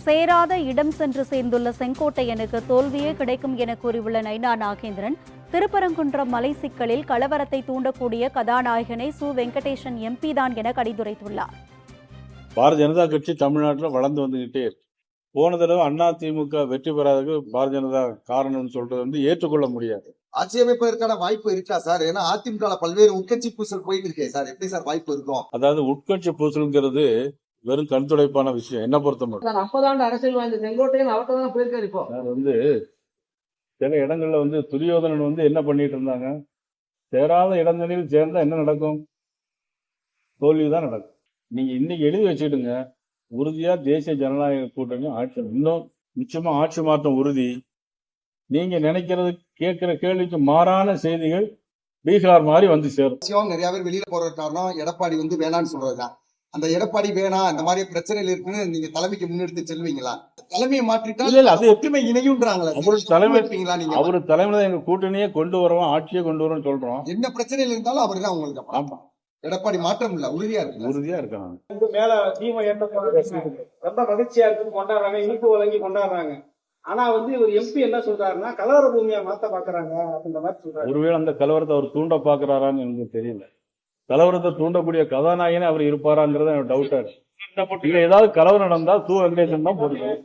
சேராத இடம் சென்று சேர்ந்துள்ள செங்கோட்டையனுக்கு தோல்வியே கிடைக்கும் என கூறியுள்ள நயினா நாகேந்திரன், திருப்பரங்குன்றம் மலை சிக்கலில் கலவரத்தை தூண்டக்கூடிய கதாநாயகனை சு வெங்கடேசன் எம்பி தான் என கடிதுரைத்துள்ளார். பாரதிய ஜனதா கட்சி தமிழ்நாட்டில் வளர்ந்து வந்துகிட்டே இருக்கு. போன தடவை அதிமுக வெற்றி பெறாததுக்கு பாரதிய ஜனதா காரணம்னு சொல்றது ஏற்றுக்கொள்ள முடியாது. ஆட்சி அமைப்பதற்கான வாய்ப்பு இருக்கா சார்? ஏன்னா அதிமுக பல்வேறு உட்கட்சி பூசல் போயிட்டு இருக்கே சார், எப்படி சார் வாய்ப்பு இருக்கும்? அதாவது உட்கட்சி பூசல்ங்கிறது வெறும் கண்துடைப்பான விஷயம். என்ன பொறுத்த மட்டும் 50 ஆண்டு அரசியல் வாழ்ந்த செங்கோட்டையன் அவர்கிட்ட தான் போயிருக்காரு. இப்போ சில இடங்கள்ல துரியோதனன் என்ன பண்ணிட்டு இருந்தாங்க, சேராத இடங்களில் சேர்ந்தா என்ன நடக்கும்? தோல்விதான் நடக்கும். நீங்க இன்னைக்கு எழுதி வச்சுக்கிடுங்க, உறுதியா தேசிய ஜனநாயக கூட்டணி ஆட்சி, இன்னும் நிச்சயமா ஆட்சி மாற்றம் உறுதி. நீங்க நினைக்கிறது கேட்கிற கேள்விக்கு மாறான செய்திகள் பீகார் மாதிரி வந்து சேரும். நிறைய பேர் வெளியில போற காரணம் எடப்பாடி வேணான்னு சொல்றதுதான். அந்த எடப்பாடி வேணாம், இந்த மாதிரி பிரச்சனைகள் இருக்குன்னு நீங்க தலைமைக்கு முன்னெடுத்து செல்வீங்களா? தலைமையை மாற்றிட்டா அது எப்பயுமே இணையுன்றாங்களா? அவரு தலைமையில எங்க கூட்டணியே கொண்டு வருவோம், ஆட்சியே கொண்டு வருவோம் சொல்றோம். என்ன பிரச்சனைகள் இருந்தாலும் அவரு தான் உங்களுக்கு. ஆமா, எடப்பாடி மாற்றம் இல்ல, உறுதியா இருக்காங்க. மேல தீமை ரொம்ப மகிழ்ச்சியா இருக்குன்னு கொண்டாடுறாங்க, இனிப்பு வழங்கி கொண்டாடுறாங்க. ஆனா ஒரு எம்பி என்ன சொல்றாருன்னா, கலவர பூமியா மாத்த பாக்குறாங்க அப்படின்ற மாதிரி சொல்றாரு. ஒருவேளை அந்த கலவரத்தை அவர் தூண்ட பாக்குறாரான்னு எனக்கு தெரியல. கலவரத்தை தூண்டக்கூடிய கதாநாயகனே அவர் இருப்பாராங்கிறது எனக்கு டவுட்டா இருக்கு. இல்ல ஏதாவது கலவரம் நடந்தா சு வெங்கடேசன் தான் போடுவோம்.